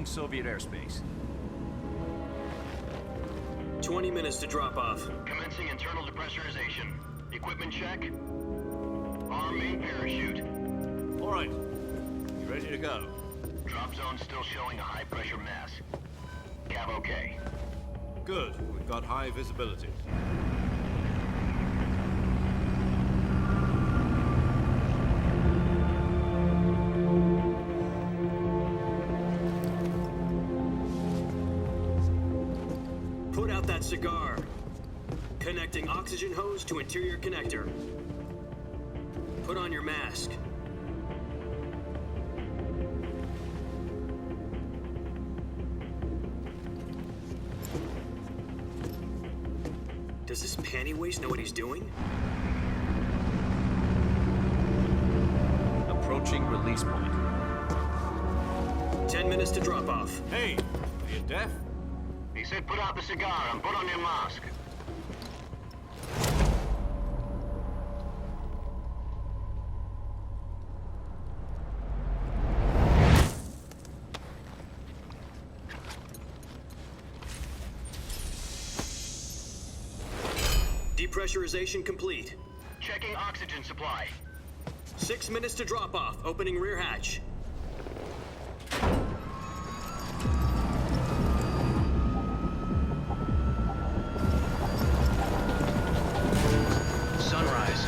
Crossing Soviet airspace. 20 minutes to drop off. Commencing internal depressurization. Equipment check. Arm main parachute. All right. You ready to go? Drop zone still showing a high pressure mass. Cav okay. Good. We've got high visibility. Put out that cigar. Connecting oxygen hose to interior connector. Put on your mask. Does this panty waste know what he's doing? Approaching release point. 10 minutes to drop off. Hey, are you deaf? He said put out the cigar and put on your mask. Depressurization complete. Checking oxygen supply. 6 minutes to drop off. Opening rear hatch. Sunrise.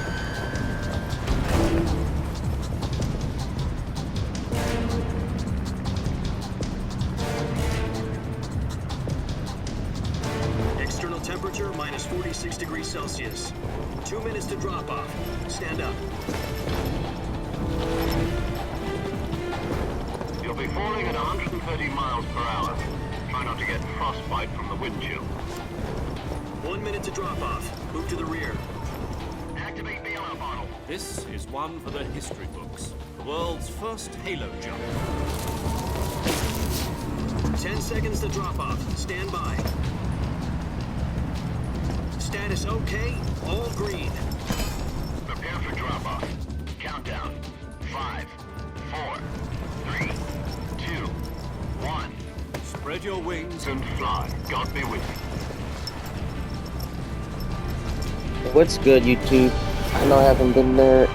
External temperature minus 46 degrees Celsius. 2 minutes to drop off. Stand up. You'll be falling at 130 miles per hour. Try not to get frostbite from the wind chill. 1 minute to drop off. Move to the rear. Activate bailout bottle. This is one for the history books. The world's first halo jump. 10 seconds to drop off. Stand by. Status okay. All green. Prepare for drop off. Countdown. 5, 4, 3, 2, 1. Spread your wings And fly. God be with you. What's good, YouTube? I know I haven't been there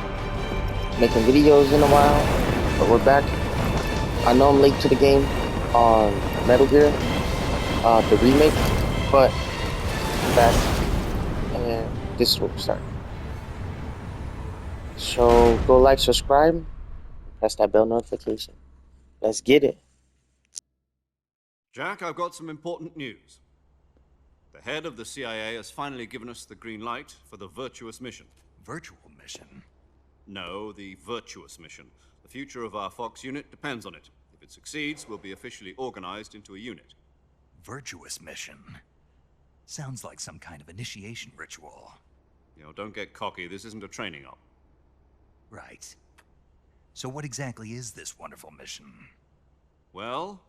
making videos in a while, but we're back. I know I'm late to the game on Metal Gear, the remake, but I'm back, and this is what we're starting. So go like, subscribe, press that bell notification. Let's get it. Jack, I've got some important news. The head of the CIA has finally given us the green light for the virtuous mission. Virtual mission? No, the virtuous mission. The future of our Fox unit depends on it. If it succeeds, we'll be officially organized into a unit. Virtuous mission? Sounds like some kind of initiation ritual. You know, don't get cocky. This isn't a training op. Right. So what exactly is this wonderful mission? Well,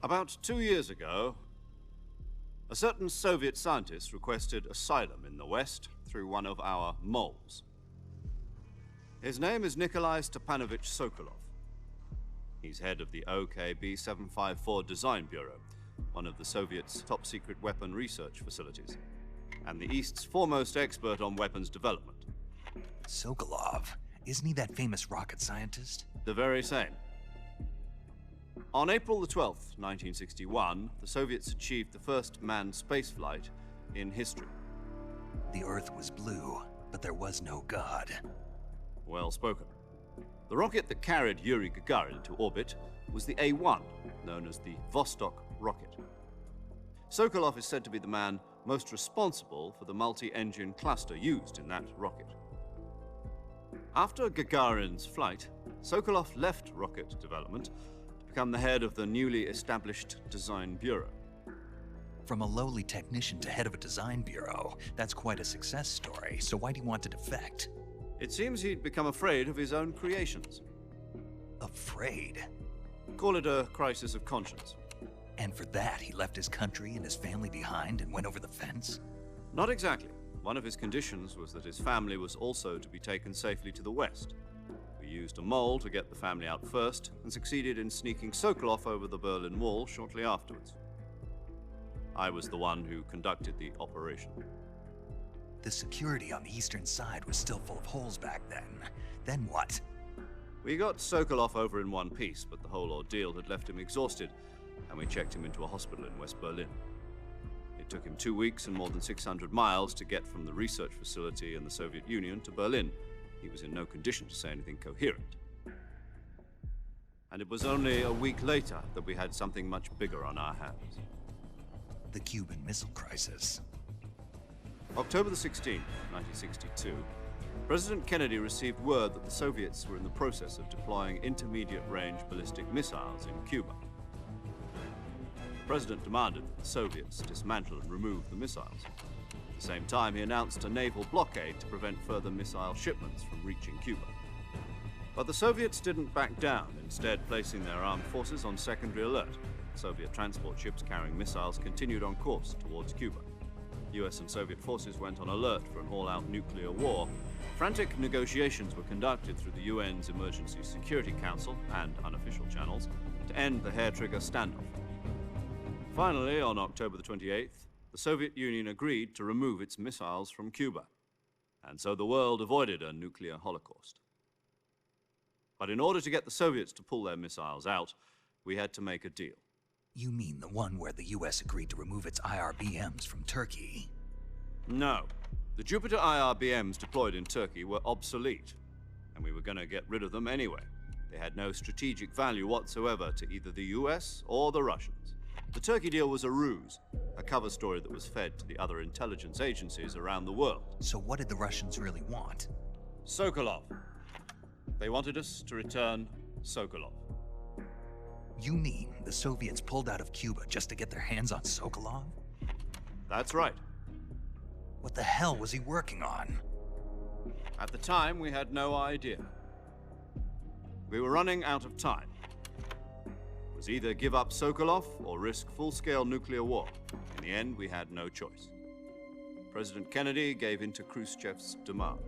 about 2 years ago, a certain Soviet scientist requested asylum in the West through one of our moles. His name is Nikolai Stepanovich Sokolov. He's head of the OKB-754 Design Bureau, one of the Soviets' top-secret weapon research facilities, and the East's foremost expert on weapons development. Sokolov? Isn't he that famous rocket scientist? The very same. On April the 12th, 1961, the Soviets achieved the first manned spaceflight in history. The Earth was blue, but there was no God. Well spoken. The rocket that carried Yuri Gagarin to orbit was the A-1, known as the Vostok rocket. Sokolov is said to be the man most responsible for the multi-engine cluster used in that rocket. After Gagarin's flight, Sokolov left rocket development to become the head of the newly established Design Bureau. From a lowly technician to head of a design bureau, that's quite a success story, so why'd he want to defect? It seems he'd become afraid of his own creations. Afraid? Call it a crisis of conscience. And for that, he left his country and his family behind and went over the fence? Not exactly. One of his conditions was that his family was also to be taken safely to the West. For We used a mole to get the family out first and succeeded in sneaking Sokolov over the Berlin Wall shortly afterwards. I was the one who conducted the operation. The security on the eastern side was still full of holes back then. Then what? We got Sokolov over in one piece, but the whole ordeal had left him exhausted, and we checked him into a hospital in West Berlin. It took him 2 weeks and more than 600 miles to get from the research facility in the Soviet Union to Berlin. He was in no condition to say anything coherent. And it was only a week later that we had something much bigger on our hands. The Cuban Missile Crisis. October the 16th, 1962, President Kennedy received word that the Soviets were in the process of deploying intermediate-range ballistic missiles in Cuba. The President demanded that the Soviets dismantle and remove the missiles. At the same time, he announced a naval blockade to prevent further missile shipments from reaching Cuba. But the Soviets didn't back down, instead placing their armed forces on secondary alert. Soviet transport ships carrying missiles continued on course towards Cuba. US and Soviet forces went on alert for an all-out nuclear war. Frantic negotiations were conducted through the UN's Emergency Security Council and unofficial channels to end the hair-trigger standoff. Finally, on October the 28th, the Soviet Union agreed to remove its missiles from Cuba, and so the world avoided a nuclear holocaust. But in order to get the Soviets to pull their missiles out, we had to make a deal. You mean the one where the US agreed to remove its IRBMs from Turkey? No. The Jupiter IRBMs deployed in Turkey were obsolete, and we were going to get rid of them anyway. They had no strategic value whatsoever to either the US or the Russians. The Turkey deal was a ruse, a cover story that was fed to the other intelligence agencies around the world. So what did the Russians really want? Sokolov. They wanted us to return Sokolov. You mean the Soviets pulled out of Cuba just to get their hands on Sokolov? That's right. What the hell was he working on? At the time, we had no idea. We were running out of time. It was either give up Sokolov or risk full-scale nuclear war. In the end, we had no choice. President Kennedy gave in to Khrushchev's demand.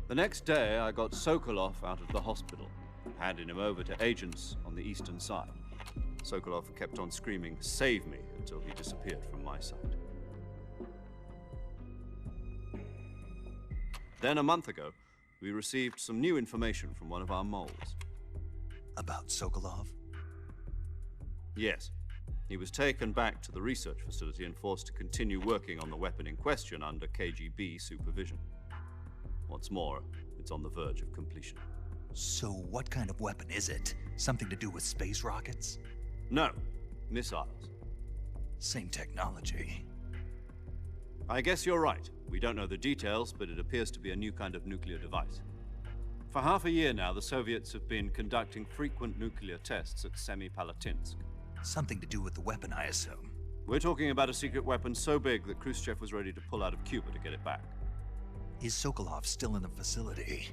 The next day, I got Sokolov out of the hospital, handing him over to agents on the eastern side. Sokolov kept on screaming, "Save me," until he disappeared from my sight. Then, a month ago, we received some new information from one of our moles. About Sokolov? Yes. He was taken back to the research facility and forced to continue working on the weapon in question under KGB supervision. What's more, it's on the verge of completion. So what kind of weapon is it? Something to do with space rockets? No, missiles. Same technology. I guess you're right. We don't know the details, but it appears to be a new kind of nuclear device. For half a year now, the Soviets have been conducting frequent nuclear tests at Semipalatinsk. Something to do with the weapon, I assume. We're talking about a secret weapon so big that Khrushchev was ready to pull out of Cuba to get it back. Is Sokolov still in the facility?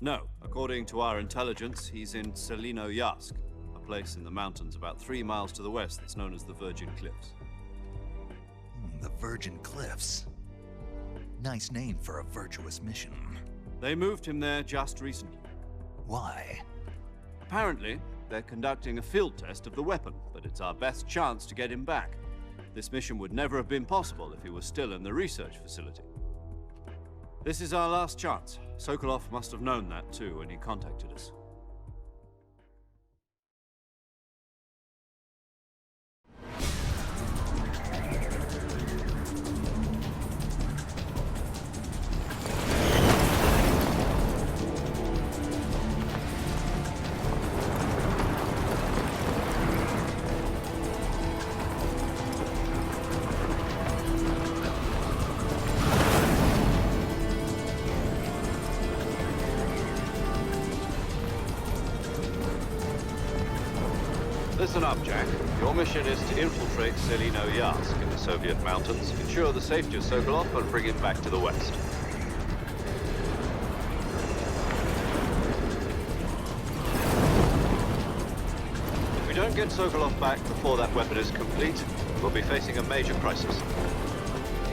No. According to our intelligence, he's in Selinoyarsk, a place in the mountains about 3 miles to the west that's known as the Virgin Cliffs. The Virgin Cliffs. Nice name for a virtuous mission. They moved him there just recently. Why? Apparently, they're conducting a field test of the weapon, but it's our best chance to get him back. This mission would never have been possible if he was still in the research facility. This is our last chance. Sokolov must have known that too when he contacted us. Listen up, Jack. Your mission is to infiltrate Selinoyarsk in the Soviet mountains, ensure the safety of Sokolov, and bring him back to the west. If we don't get Sokolov back before that weapon is complete, we'll be facing a major crisis.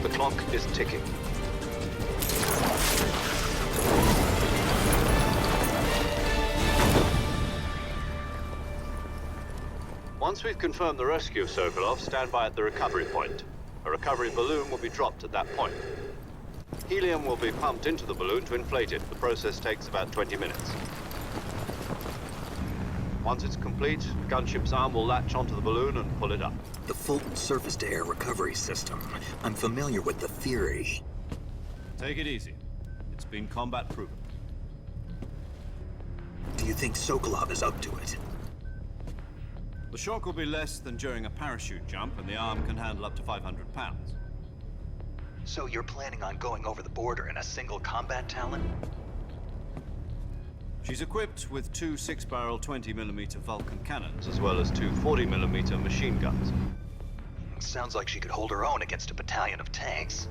The clock is ticking. Once we've confirmed the rescue of Sokolov, stand by at the recovery point. A recovery balloon will be dropped at that point. Helium will be pumped into the balloon to inflate it. The process takes about 20 minutes. Once it's complete, the gunship's arm will latch onto the balloon and pull it up. The Fulton surface-to-air recovery system. I'm familiar with the theory. Take it easy. It's been combat proven. Do you think Sokolov is up to it? The shock will be less than during a parachute jump, and the arm can handle up to 500 pounds. So you're planning on going over the border in a single combat Talon? She's equipped with two 6-barrel 20mm Vulcan cannons, as well as two 40mm machine guns. Sounds like she could hold her own against a battalion of tanks.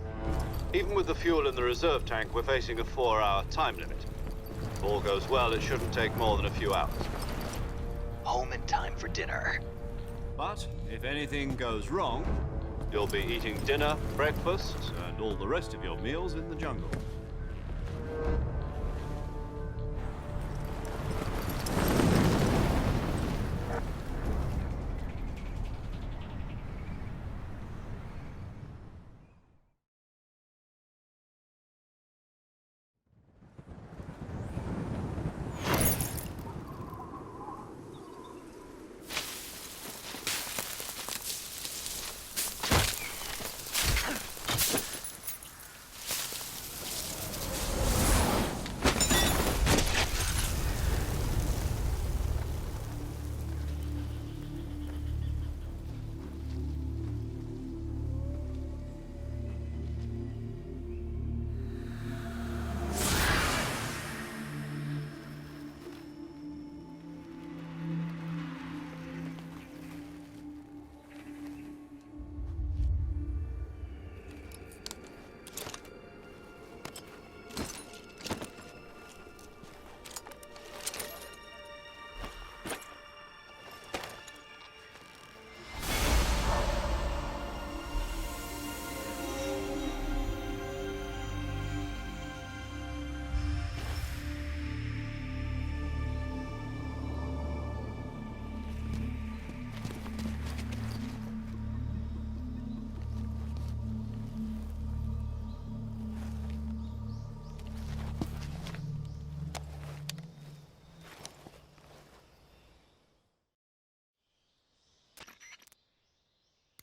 Even with the fuel in the reserve tank, we're facing a 4-hour time limit. If all goes well, it shouldn't take more than a few hours. Home in time for dinner. But if anything goes wrong, you'll be eating dinner, breakfast, and all the rest of your meals in the jungle.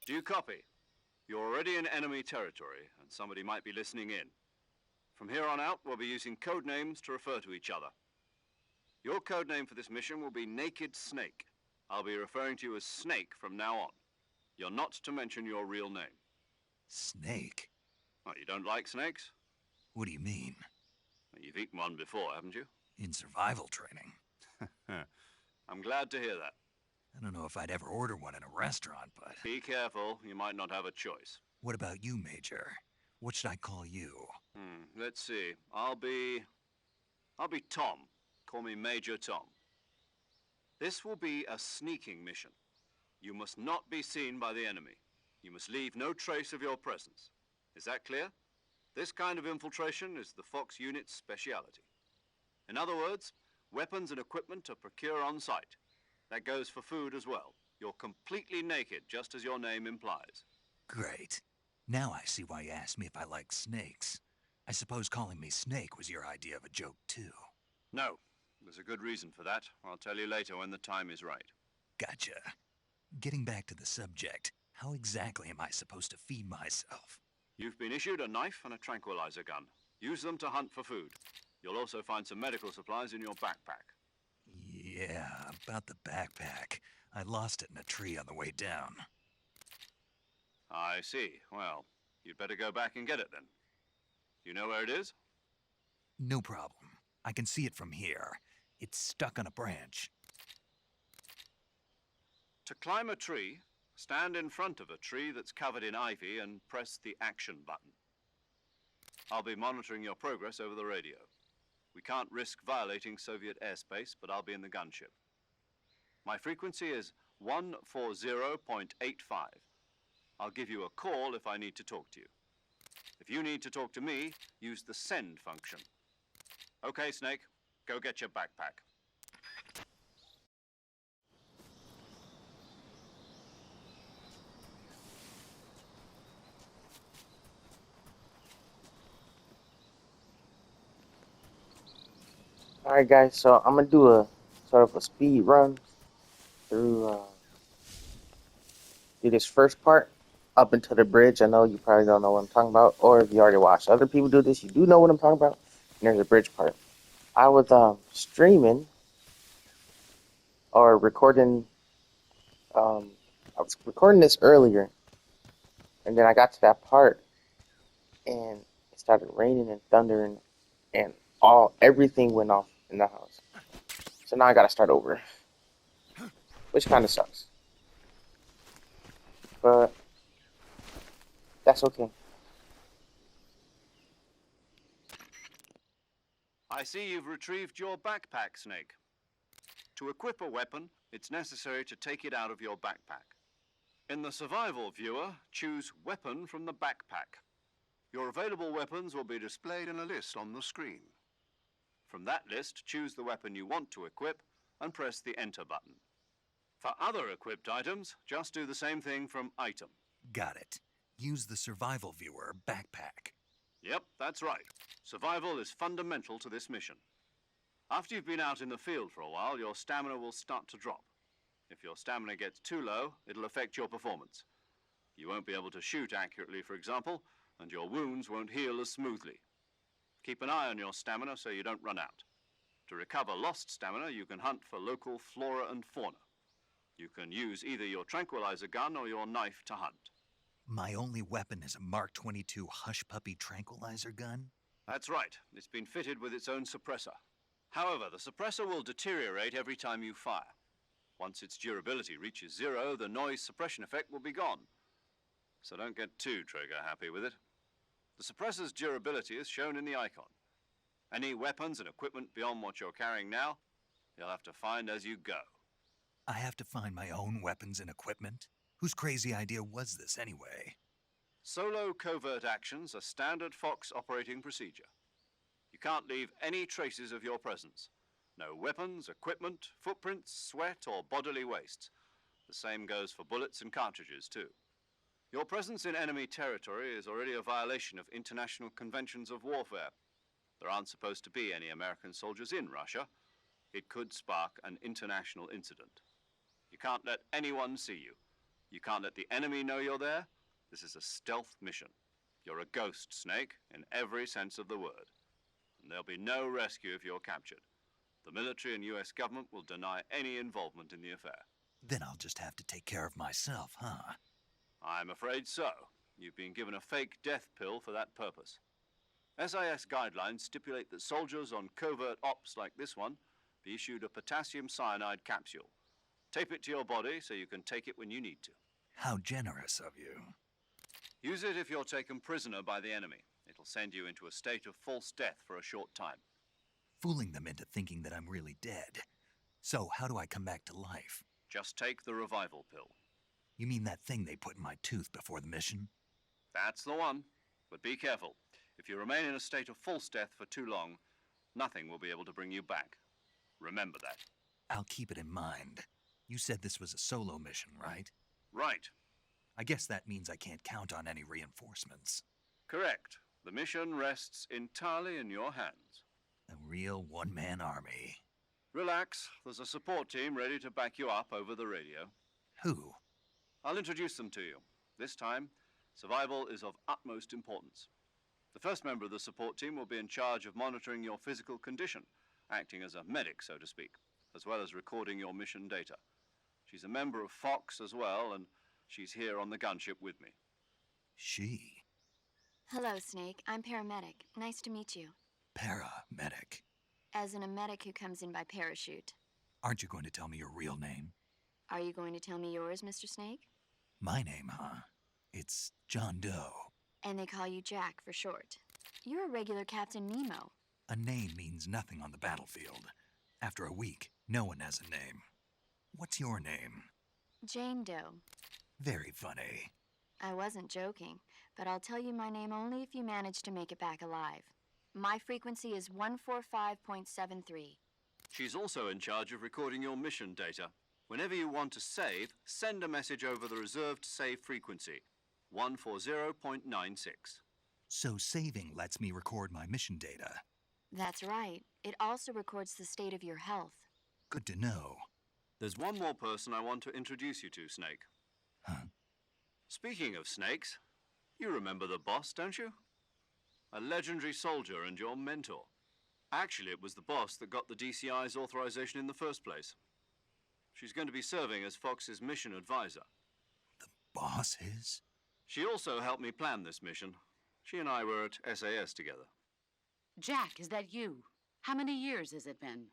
Do you copy? You're already in enemy territory, and somebody might be listening in. From here on out, we'll be using code names to refer to each other. Your code name for this mission will be Naked Snake. I'll be referring to you as Snake from now on. You're not to mention your real name. Snake? Well, you don't like snakes? What do you mean? Well, you've eaten one before, haven't you? In survival training. I'm glad to hear that. I don't know if I'd ever order one in a restaurant, but... Be careful, you might not have a choice. What about you, Major? What should I call you? Let's see. I'll be Tom. Call me Major Tom. This will be a sneaking mission. You must not be seen by the enemy. You must leave no trace of your presence. Is that clear? This kind of infiltration is the Fox unit's speciality. In other words, weapons and equipment are procured on site. That goes for food as well. You're completely naked, just as your name implies. Great. Now I see why you asked me if I like snakes. I suppose calling me Snake was your idea of a joke, too. No. There's a good reason for that. I'll tell you later when the time is right. Gotcha. Getting back to the subject, how exactly am I supposed to feed myself? You've been issued a knife and a tranquilizer gun. Use them to hunt for food. You'll also find some medical supplies in your backpack. Yeah, about the backpack. I lost it in a tree on the way down. I see. Well, you'd better go back and get it then. You know where it is? No problem. I can see it from here. It's stuck on a branch. To climb a tree, stand in front of a tree that's covered in ivy and press the action button. I'll be monitoring your progress over the radio. We can't risk violating Soviet airspace, but I'll be in the gunship. My frequency is 140.85. I'll give you a call if I need to talk to you. If you need to talk to me, use the send function. Okay, Snake, go get your backpack. Alright, guys, so I'm gonna do a sort of a speed run through do this first part up into the bridge. I know you probably don't know what I'm talking about, or if you already watched other people do this, you do know what I'm talking about. And there's a bridge part. I was streaming or recording. I was recording this earlier, and then I got to that part, and it started raining and thundering, and everything went off in the house. So now I gotta start over, which kind of sucks, but that's okay. I see you've retrieved your backpack, Snake. To equip a weapon, it's necessary to take it out of your backpack. In the survival viewer, choose Weapon from the backpack. Your available weapons will be displayed in a list on the screen. From that list, choose the weapon you want to equip and press the Enter button. For other equipped items, just do the same thing from Item. Got it. Use the survival viewer backpack. Yep, that's right. Survival is fundamental to this mission. After you've been out in the field for a while, your stamina will start to drop. If your stamina gets too low, it'll affect your performance. You won't be able to shoot accurately, for example, and your wounds won't heal as smoothly. Keep an eye on your stamina so you don't run out. To recover lost stamina, you can hunt for local flora and fauna. You can use either your tranquilizer gun or your knife to hunt. My only weapon is a Mark 22 Hush Puppy tranquilizer gun? That's right. It's been fitted with its own suppressor. However, the suppressor will deteriorate every time you fire. Once its durability reaches 0, the noise suppression effect will be gone. So don't get too trigger happy with it. The suppressor's durability is shown in the icon. Any weapons and equipment beyond what you're carrying now, you'll have to find as you go. I have to find my own weapons and equipment? Whose crazy idea was this anyway? Solo covert actions are standard Fox operating procedure. You can't leave any traces of your presence. No weapons, equipment, footprints, sweat, or bodily waste. The same goes for bullets and cartridges, too. Your presence in enemy territory is already a violation of international conventions of warfare. There aren't supposed to be any American soldiers in Russia. It could spark an international incident. You can't let anyone see you. You can't let the enemy know you're there. This is a stealth mission. You're a ghost, Snake, in every sense of the word. And there'll be no rescue if you're captured. The military and US government will deny any involvement in the affair. Then I'll just have to take care of myself, huh? I'm afraid so. You've been given a fake death pill for that purpose. SIS guidelines stipulate that soldiers on covert ops like this one be issued a potassium cyanide capsule. Tape it to your body so you can take it when you need to. How generous of you. Use it if you're taken prisoner by the enemy. It'll send you into a state of false death for a short time. Fooling them into thinking that I'm really dead. So how do I come back to life? Just take the revival pill. You mean that thing they put in my tooth before the mission? That's the one. But be careful. If you remain in a state of false death for too long, nothing will be able to bring you back. Remember that. I'll keep it in mind. You said this was a solo mission, right? Right. I guess that means I can't count on any reinforcements. Correct. The mission rests entirely in your hands. A real one-man army. Relax. There's a support team ready to back you up over the radio. Who? I'll introduce them to you. This time, survival is of utmost importance. The first member of the support team will be in charge of monitoring your physical condition, acting as a medic, so to speak, as well as recording your mission data. She's a member of Fox as well, and she's here on the gunship with me. She? Hello, Snake. I'm paramedic. Nice to meet you. Paramedic. As in a medic who comes in by parachute. Aren't you going to tell me your real name? Are you going to tell me yours, Mr. Snake? My name, huh? It's John Doe. And they call you Jack for short. You're a regular Captain Nemo. A name means nothing on the battlefield. After a week, no one has a name. What's your name? Jane Doe. Very funny. I wasn't joking, but I'll tell you my name only if you manage to make it back alive. My frequency is 145.73. She's also in charge of recording your mission data. Whenever you want to save, send a message over the reserved save frequency, 140.96. So saving lets me record my mission data. That's right. It also records the state of your health. Good to know. There's one more person I want to introduce you to, Snake. Huh? Speaking of snakes, you remember the boss, don't you? A legendary soldier and your mentor. Actually, it was the boss that got the DCI's authorization in the first place. She's going to be serving as Fox's mission advisor. The boss is? She also helped me plan this mission. She and I were at SAS together. Jack, is that you? How many years has it been?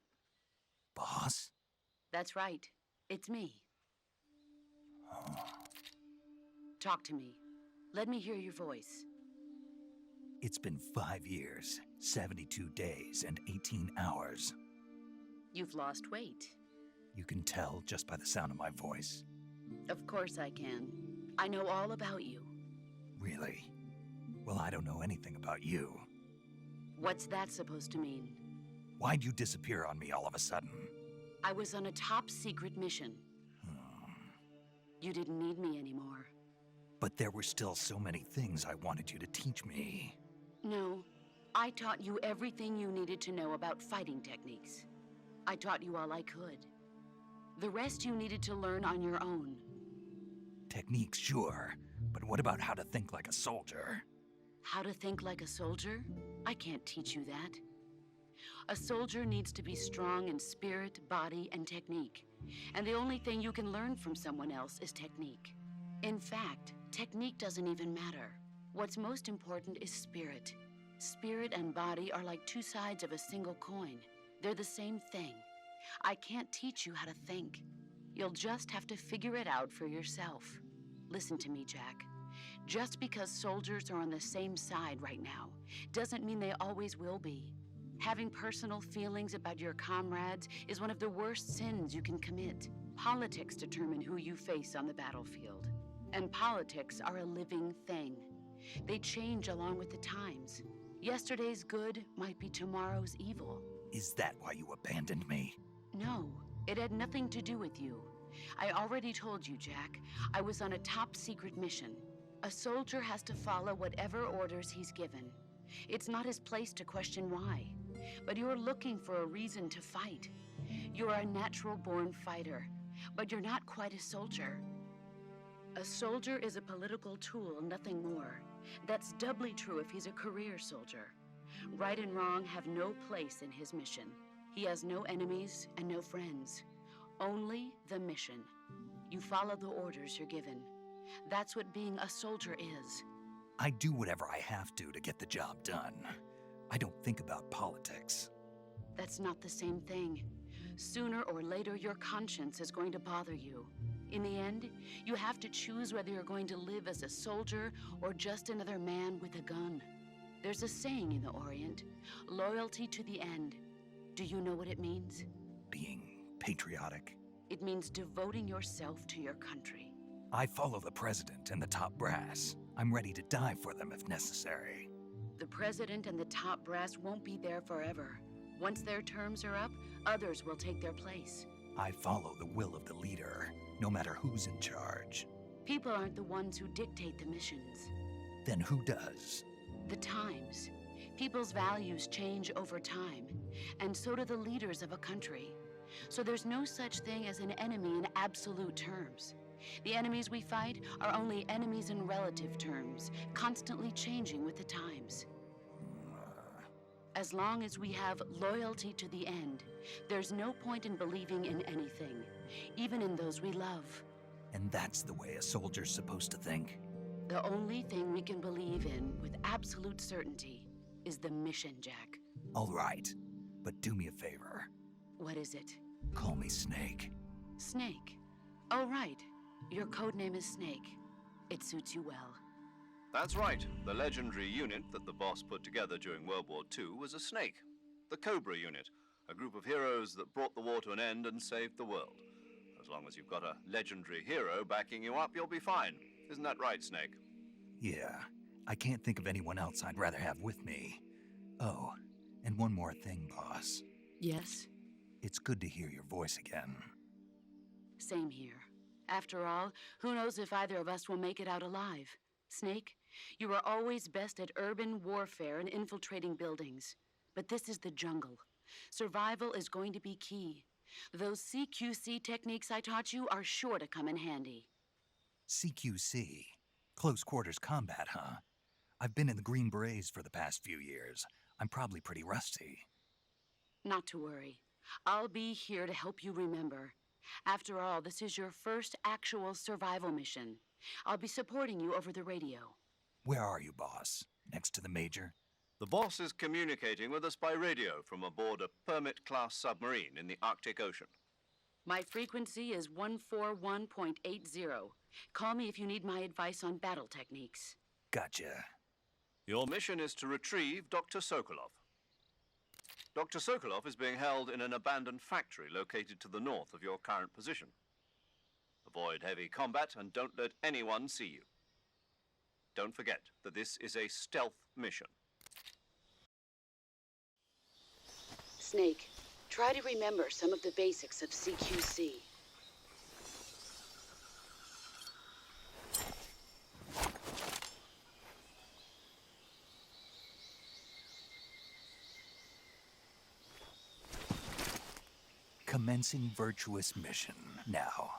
Boss? That's right. It's me. Oh. Talk to me. Let me hear your voice. It's been 5 years, 72 days, and 18 hours. You've lost weight. You can tell just by the sound of my voice. Of course I can. I know all about you. Really? Well, I don't know anything about you. What's that supposed to mean? Why'd you disappear on me all of a sudden? I was on a top-secret mission. You didn't need me anymore. But there were still so many things I wanted you to teach me. No, I taught you everything you needed to know about fighting techniques. I taught you all I could. The rest you needed to learn on your own. Techniques, sure. But what about how to think like a soldier? How to think like a soldier? I can't teach you that. A soldier needs to be strong in spirit, body, and technique. And the only thing you can learn from someone else is technique. In fact, technique doesn't even matter. What's most important is spirit. Spirit and body are like two sides of a single coin. They're the same thing. I can't teach you how to think. You'll just have to figure it out for yourself. Listen to me, Jack. Just because soldiers are on the same side right now doesn't mean they always will be. Having personal feelings about your comrades is one of the worst sins you can commit. Politics determine who you face on the battlefield. And politics are a living thing. They change along with the times. Yesterday's good might be tomorrow's evil. Is that why you abandoned me? No, it had nothing to do with you. I already told you, Jack. I was on a top-secret mission. A soldier has to follow whatever orders he's given. It's not his place to question why. But you're looking for a reason to fight. You're a natural-born fighter, but you're not quite a soldier. A soldier is a political tool, nothing more. That's doubly true if he's a career soldier. Right and wrong have no place in his mission. He has no enemies and no friends. Only the mission. You follow the orders you're given. That's what being a soldier is. I do whatever I have to get the job done. I don't think about politics. That's not the same thing. Sooner or later, your conscience is going to bother you. In the end, you have to choose whether you're going to live as a soldier or just another man with a gun. There's a saying in the Orient, loyalty to the end. Do you know what it means? Being patriotic. It means devoting yourself to your country. I follow the president and the top brass. I'm ready to die for them if necessary. The president and the top brass won't be there forever. Once their terms are up, others will take their place. I follow the will of the leader, no matter who's in charge. People aren't the ones who dictate the missions. Then who does? The times. People's values change over time, and so do the leaders of a country. So there's no such thing as an enemy in absolute terms. The enemies we fight are only enemies in relative terms, constantly changing with the times. As long as we have loyalty to the end, there's no point in believing in anything, even in those we love. And that's the way a soldier's supposed to think? The only thing we can believe in with absolute certainty is the mission, Jack. All right, but do me a favor. What is it? Call me Snake. Snake. Oh, right. Your code name is Snake. It suits you well. That's right. The legendary unit that the boss put together during World War II was a snake. The Cobra unit, a group of heroes that brought the war to an end and saved the world. As long as you've got a legendary hero backing you up, you'll be fine. Isn't that right, Snake? Yeah, I can't think of anyone else I'd rather have with me. Oh, and one more thing, boss. Yes? It's good to hear your voice again. Same here. After all, who knows if either of us will make it out alive? Snake, you are always best at urban warfare and infiltrating buildings. But this is the jungle. Survival is going to be key. Those CQC techniques I taught you are sure to come in handy. CQC. Close quarters combat, huh? I've been in the Green Berets for the past few years. I'm probably pretty rusty. Not to worry. I'll be here to help you remember. After all, this is your first actual survival mission. I'll be supporting you over the radio. Where are you, boss? Next to the Major? The boss is communicating with us by radio from aboard a Permit-class submarine in the Arctic Ocean. My frequency is 141.80. Call me if you need my advice on battle techniques. Gotcha. Your mission is to retrieve Dr. Sokolov. Dr. Sokolov is being held in an abandoned factory located to the north of your current position. Avoid heavy combat and don't let anyone see you. Don't forget that this is a stealth mission. Snake, try to remember some of the basics of CQC. Commencing virtuous mission now.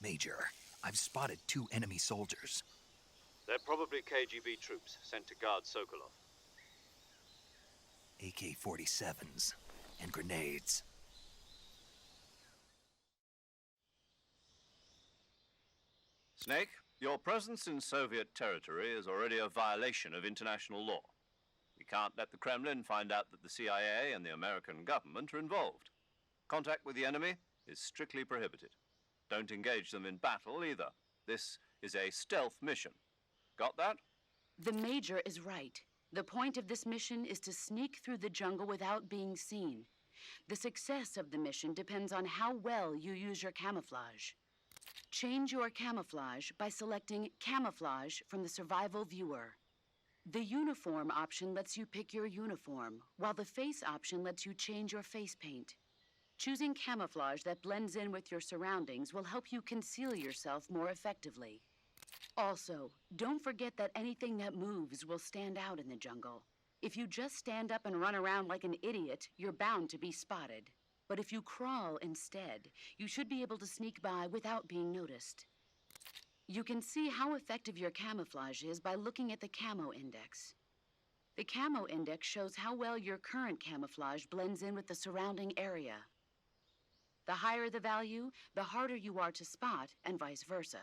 Major, I've spotted 2 enemy soldiers. They're probably KGB troops sent to guard Sokolov. AK-47s and grenades. Snake, your presence in Soviet territory is already a violation of international law. We can't let the Kremlin find out that the CIA and the American government are involved. Contact with the enemy is strictly prohibited. Don't engage them in battle either. This is a stealth mission. Got that? The Major is right. The point of this mission is to sneak through the jungle without being seen. The success of the mission depends on how well you use your camouflage. Change your camouflage by selecting Camouflage from the Survival Viewer. The Uniform option lets you pick your uniform, while the Face option lets you change your face paint. Choosing camouflage that blends in with your surroundings will help you conceal yourself more effectively. Also, don't forget that anything that moves will stand out in the jungle. If you just stand up and run around like an idiot, you're bound to be spotted. But if you crawl instead, you should be able to sneak by without being noticed. You can see how effective your camouflage is by looking at the Camo Index. The Camo Index shows how well your current camouflage blends in with the surrounding area. The higher the value, the harder you are to spot, and vice versa.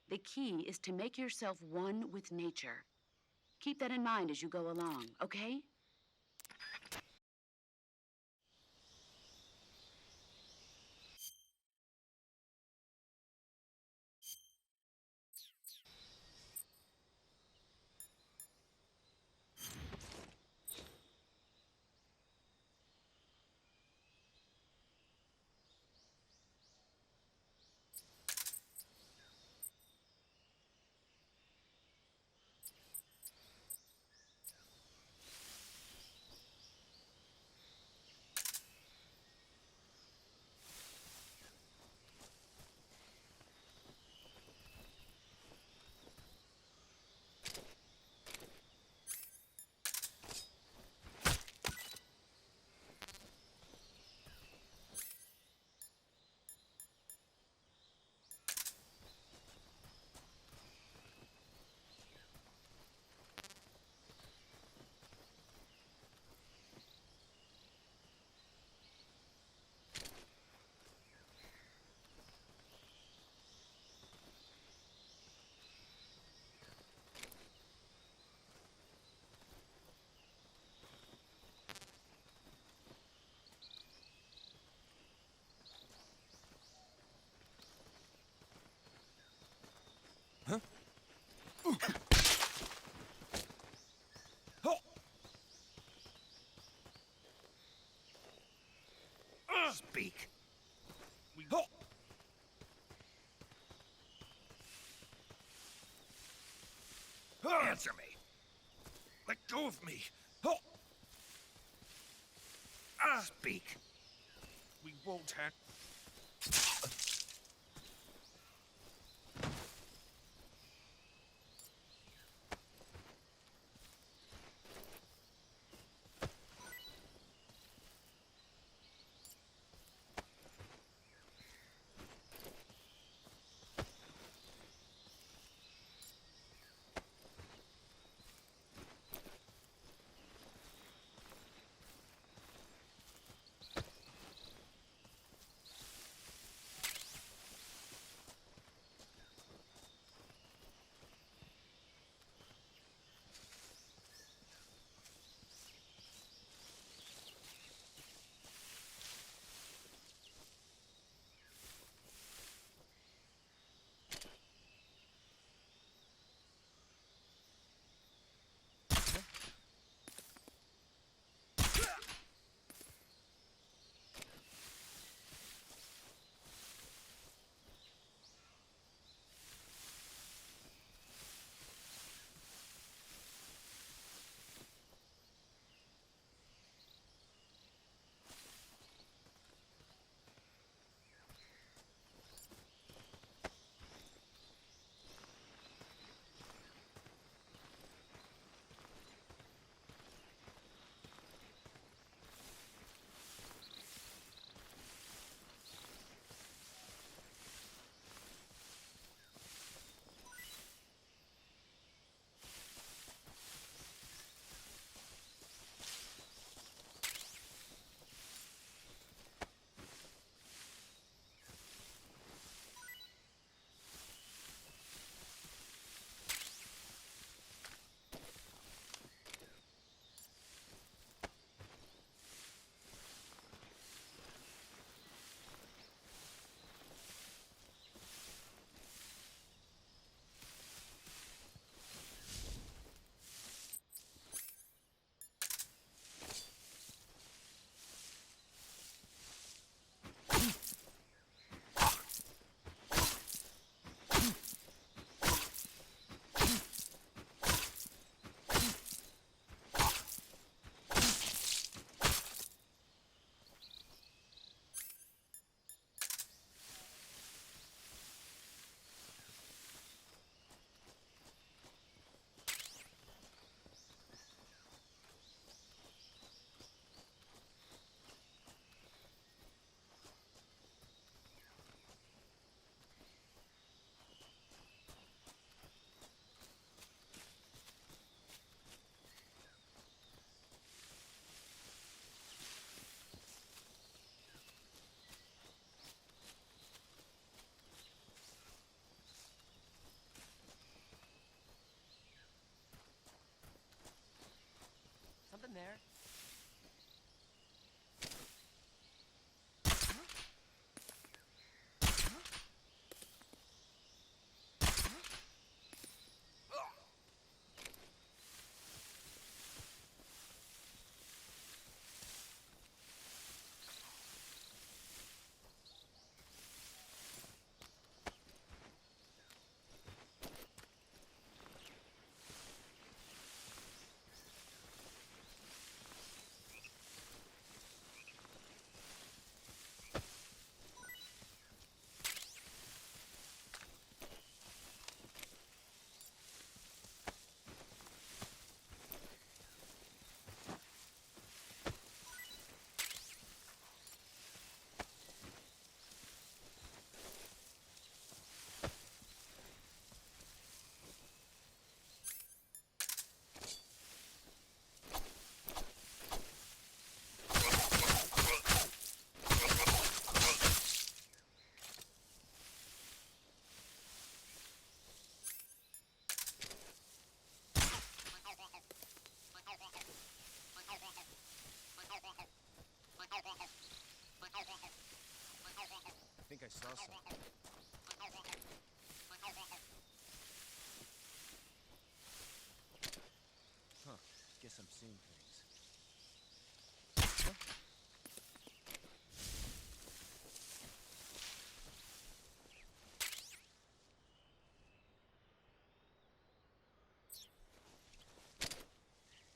The key is to make yourself one with nature. Keep that in mind as you go along, okay? Speak. Answer me. Let go of me. Speak. We won't have... think I saw something. Huh. Guess I'm seeing things. Huh?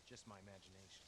Just my imagination.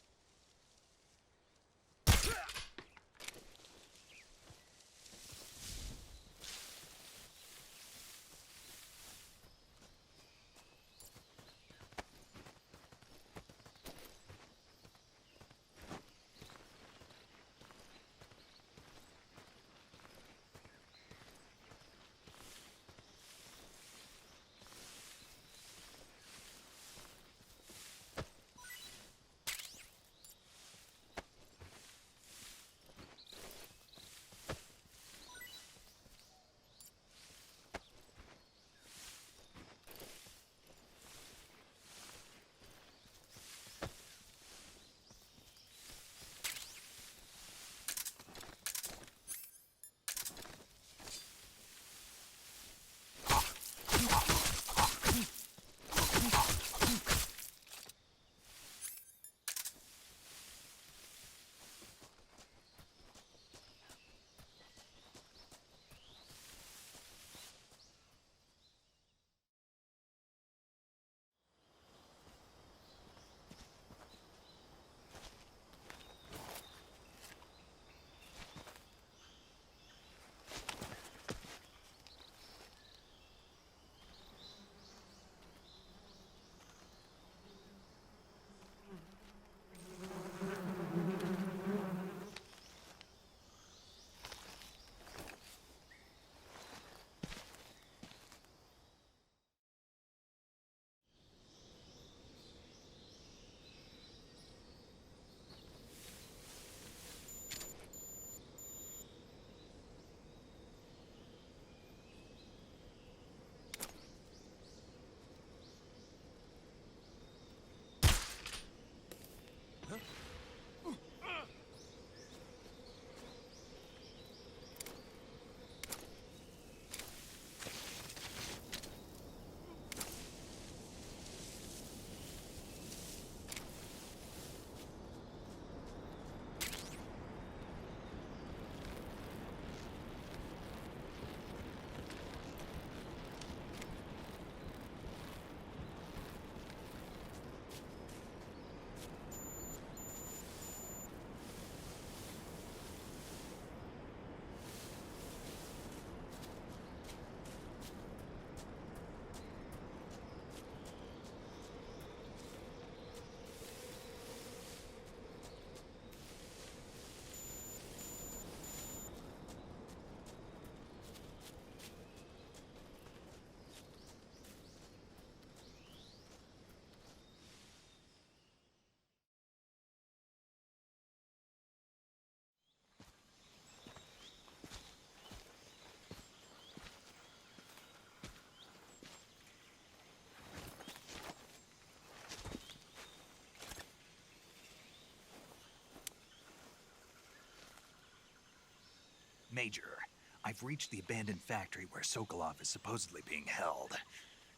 Major, I've reached the abandoned factory where Sokolov is supposedly being held.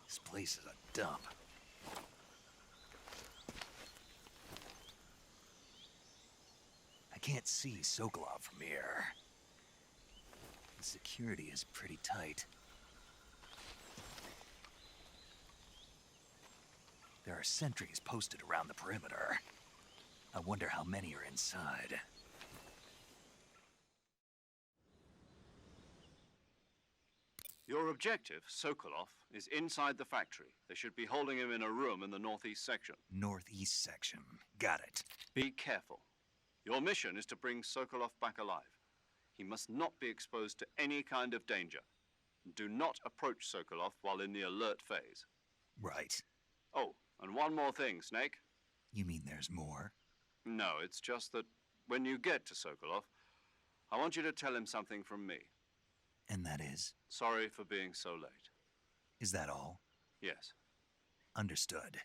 This place is a dump. I can't see Sokolov from here. The security is pretty tight. There are sentries posted around the perimeter. I wonder how many are inside. Your objective, Sokolov, is inside the factory. They should be holding him in a room in the northeast section. Northeast section. Got it. Be careful. Your mission is to bring Sokolov back alive. He must not be exposed to any kind of danger. Do not approach Sokolov while in the alert phase. Right. Oh, and one more thing, Snake. You mean there's more? No, it's just that when you get to Sokolov, I want you to tell him something from me. And that is? Sorry for being so late. Is that all? Yes. Understood.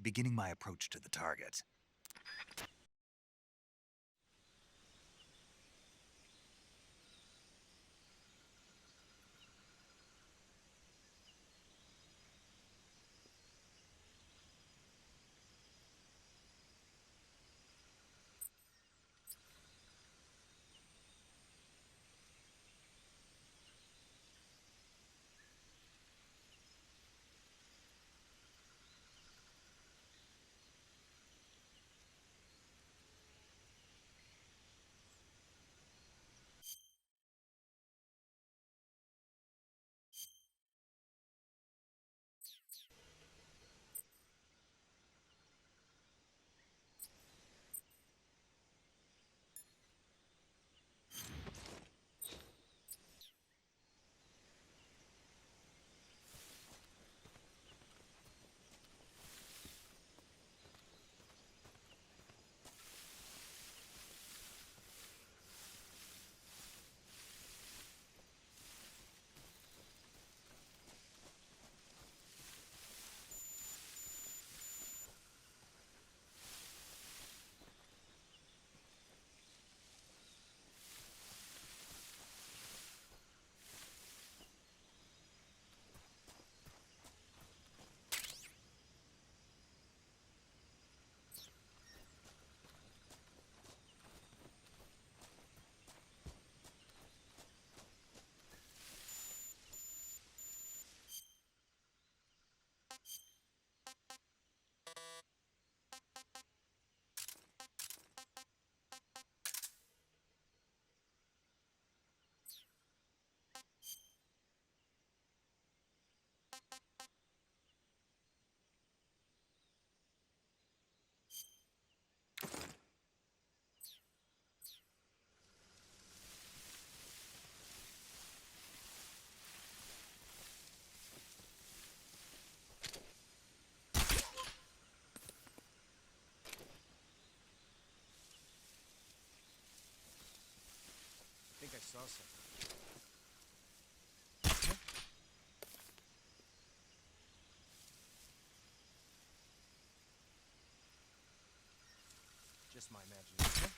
Beginning my approach to the target. Awesome. Just my imagination.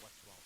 What's wrong?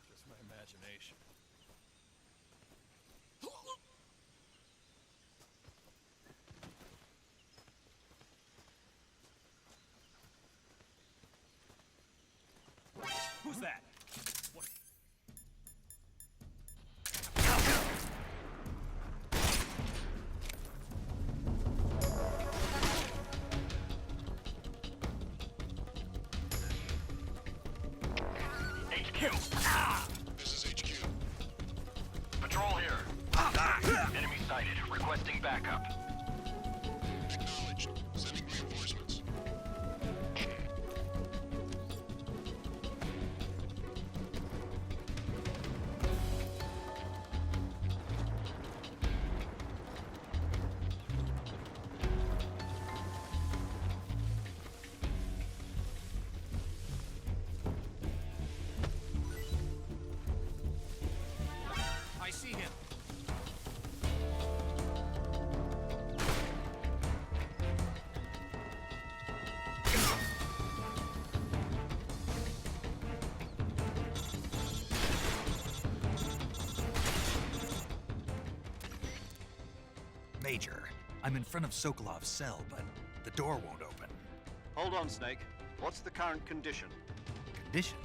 Just my imagination. Who's that? What? HQ. This is HQ. Patrol here. Enemy sighted. Requesting backup. Acknowledged. Sending reinforcements. Major, I'm in front of Sokolov's cell, but the door won't open. Hold on, Snake. What's the current condition? Condition?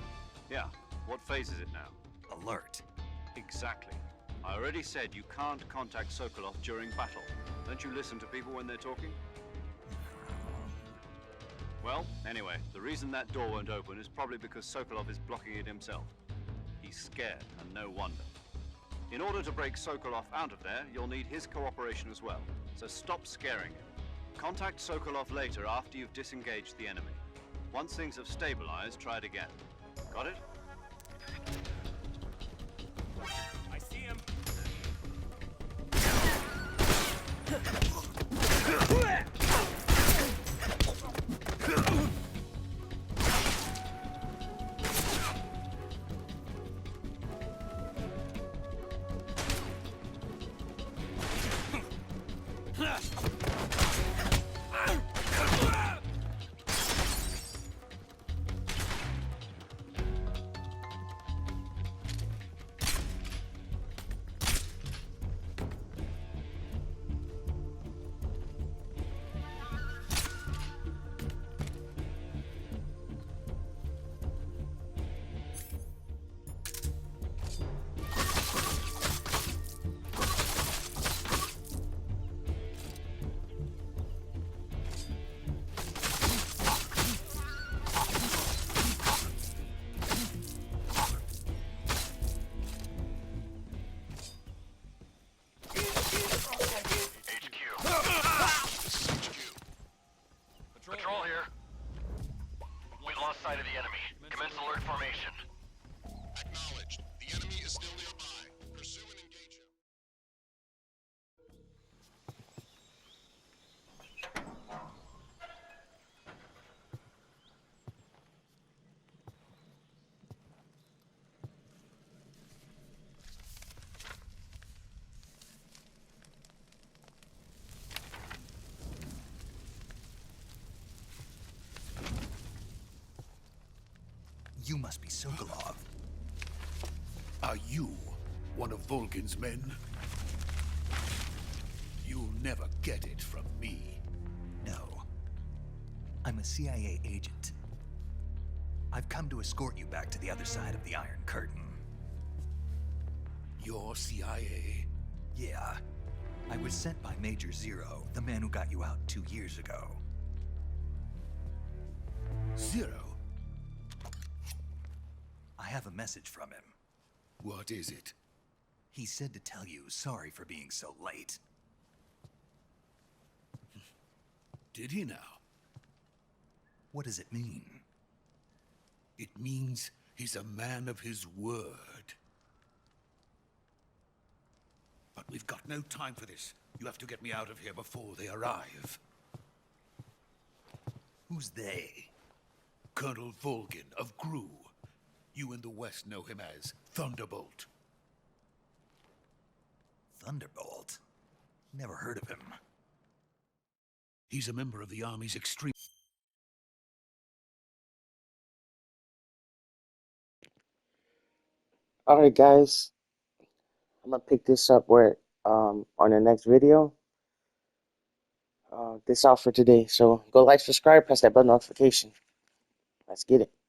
Yeah, what phase is it now? Alert. Exactly. I already said you can't contact Sokolov during battle. Don't you listen to people when they're talking? Well, anyway, the reason that door won't open is probably because Sokolov is blocking it himself. He's scared, and no wonder. In order to break Sokolov out of there, you'll need his cooperation as well. So stop scaring him. Contact Sokolov later after you've disengaged the enemy. Once things have stabilized, try it again. Got it? I see him. Patrol here. We lost sight of the enemy. Commence alert formation. Acknowledged. The enemy is still nearby. Pursue and engage him. You must be Sokolov. Are you one of Volgin's men? You'll never get it from me. No. I'm a CIA agent. I've come to escort you back to the other side of the Iron Curtain. You're CIA? Yeah. I was sent by Major Zero, the man who got you out 2 years ago. Zero? I have a message from him. What is it? He said to tell you sorry for being so late. Did he now? What does it mean? It means he's a man of his word. But we've got no time for this. You have to get me out of here before they arrive. Who's they? Colonel Volgin of GRU. You in the West know him as Thunderbolt. Thunderbolt? Never heard of him. He's a member of the Army's extreme... Alright guys, I'm gonna pick this up where on the next video. This all for today. So go like, subscribe, press that bell notification. Let's get it.